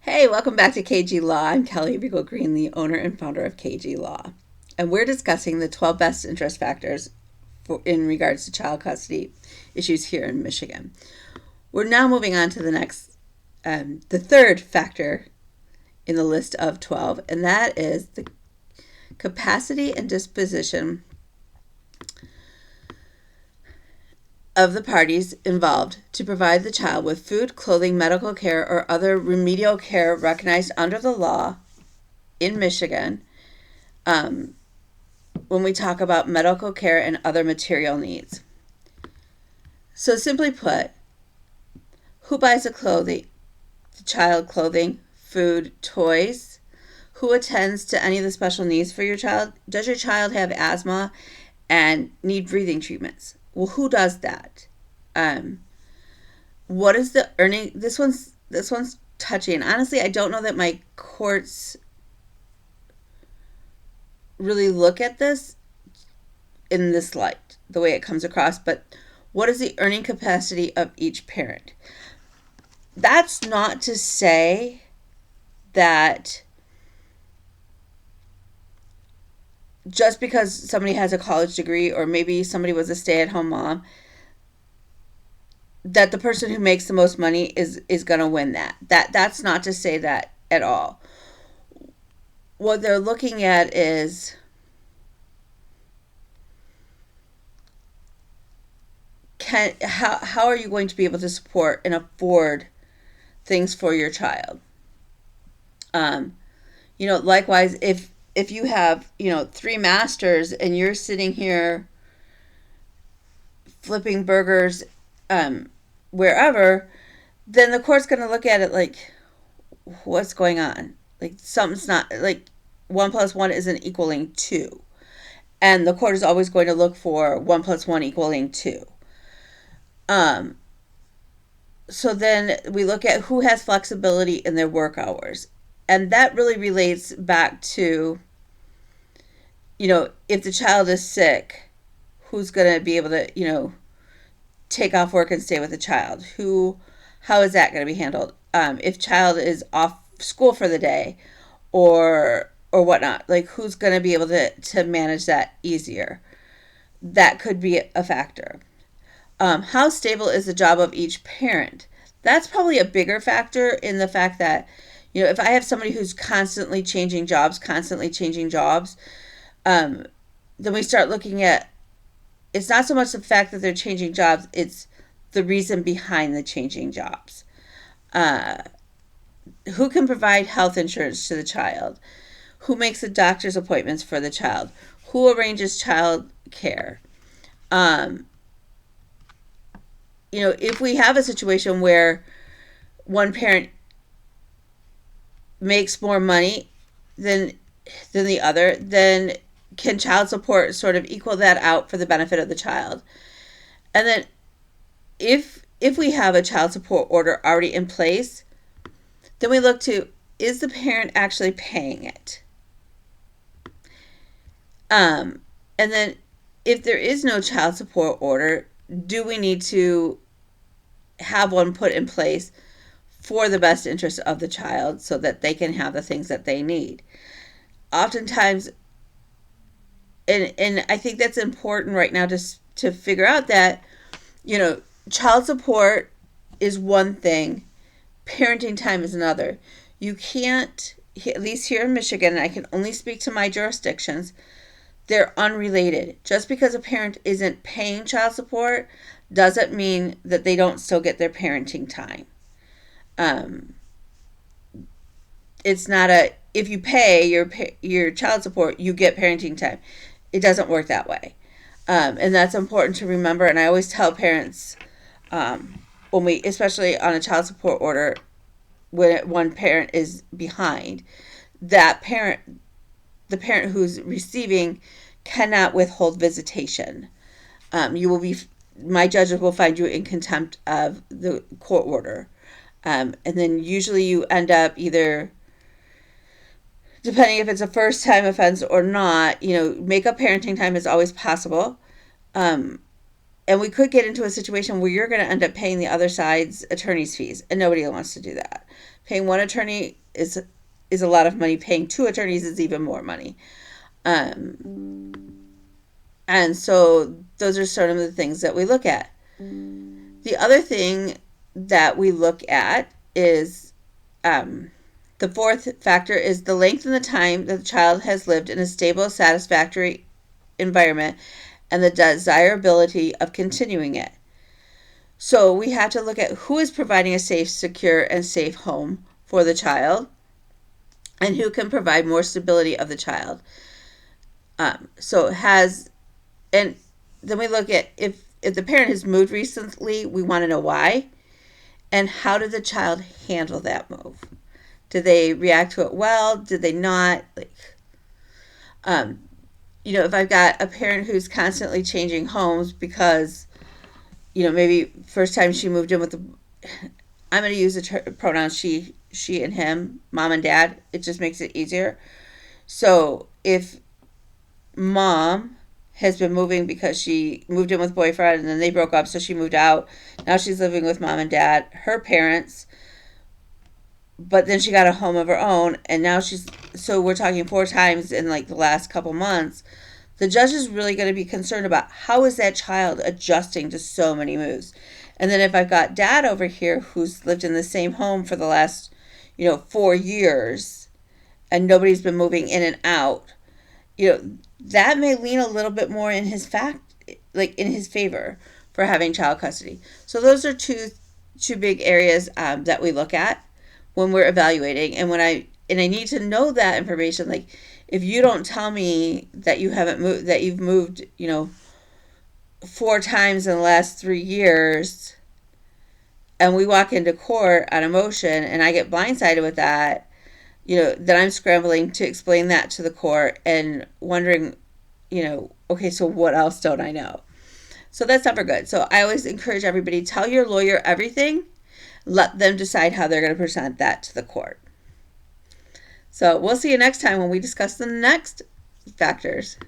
Hey, welcome back to KG Law. I'm Kelly Regal Green, the owner and founder of KG Law. And we're discussing the 12 best interest factors in regards to child custody issues here in Michigan. We're now moving on to the third factor in the list of 12, and that is the capacity and disposition of the parties involved to provide the child with food, clothing, medical care, or other remedial care recognized under the law in Michigan when we talk about medical care and other material needs. So simply put, who buys the child clothing, food, toys? Who attends to any of the special needs for your child? Does your child have asthma and need breathing treatments? Well, who does that? What is the earning? This one's touchy, and honestly, I don't know that my courts really look at this in this light, the way it comes across. But what is the earning capacity of each parent? That's not to say that just because somebody has a college degree or maybe somebody was a stay-at-home mom, that the person who makes the most money is going to win that's not to say that at all. What they're looking at is how are you going to be able to support and afford things for your child. Likewise, if you have, three masters and you're sitting here flipping burgers wherever, then the court's going to look at it like, what's going on? Like, something's not, like, 1 plus 1 isn't equaling 2. And the court is always going to look for 1 plus 1 equaling 2. So then we look at who has flexibility in their work hours. And that really relates back to, if the child is sick, who's going to be able to, take off work and stay with the child? How is that going to be handled? If child is off school for the day or whatnot, like, who's going to be able to manage that easier? That could be a factor. How stable is the job of each parent? That's probably a bigger factor in the fact that, if I have somebody who's constantly changing jobs, then we start looking at, it's not so much the fact that they're changing jobs, it's the reason behind the changing jobs. Who can provide health insurance to the child? Who makes the doctor's appointments for the child? Who arranges child care? If we have a situation where one parent makes more money than the other, then can child support sort of equal that out for the benefit of the child? And then if we have a child support order already in place, then we look to, is the parent actually paying it? And then if there is no child support order, do we need to have one put in place for the best interest of the child so that they can have the things that they need? Oftentimes, and I think that's important right now to figure out that, child support is one thing, parenting time is another. You can't, at least here in Michigan, and I can only speak to my jurisdictions, they're unrelated. Just because a parent isn't paying child support doesn't mean that they don't still get their parenting time. It's not if you pay your child support, you get parenting time. It doesn't work that way. And that's important to remember. And I always tell parents, when we, especially on a child support order, when one parent is behind, the parent who's receiving cannot withhold visitation. My judges will find you in contempt of the court order. And then usually you end up either, depending if it's a first time offense or not, make up parenting time is always possible. and we could get into a situation where you're going to end up paying the other side's attorney's fees, and nobody wants to do that. Paying one attorney is a lot of money. Paying two attorneys is even more money. And so those are sort of the things that we look at. The other thing that we look at is the fourth factor is the length and the time that the child has lived in a stable, satisfactory environment and the desirability of continuing it. So we have to look at who is providing a safe, secure, and safe home for the child and who can provide more stability of the child. And then we look at if the parent has moved recently, we want to know why and how did the child handle that move. Did they react to it well? Did they not? If I've got a parent who's constantly changing homes because, maybe first time she moved in with I'm going to use the pronouns she and him, mom and dad. It just makes it easier. So if mom has been moving because she moved in with boyfriend and then they broke up, so she moved out. Now she's living with mom and dad, her parents, but then she got a home of her own, and now so we're talking 4 times in the last couple months. The judge is really going to be concerned about how is that child adjusting to so many moves. And then if I've got dad over here who's lived in the same home for the last 4 years and nobody's been moving in and out, that may lean a little bit more in his in his favor for having child custody. So those are two big areas that we look at when we're evaluating. And I need to know that information. If you don't tell me that you haven't moved, that you've moved, 4 times in the last 3 years, and we walk into court on a motion and I get blindsided with that, then I'm scrambling to explain that to the court and wondering, okay, so what else don't I know? So that's never good. So I always encourage everybody, tell your lawyer everything. Let them decide how they're going to present that to the court. So we'll see you next time when we discuss the next factors.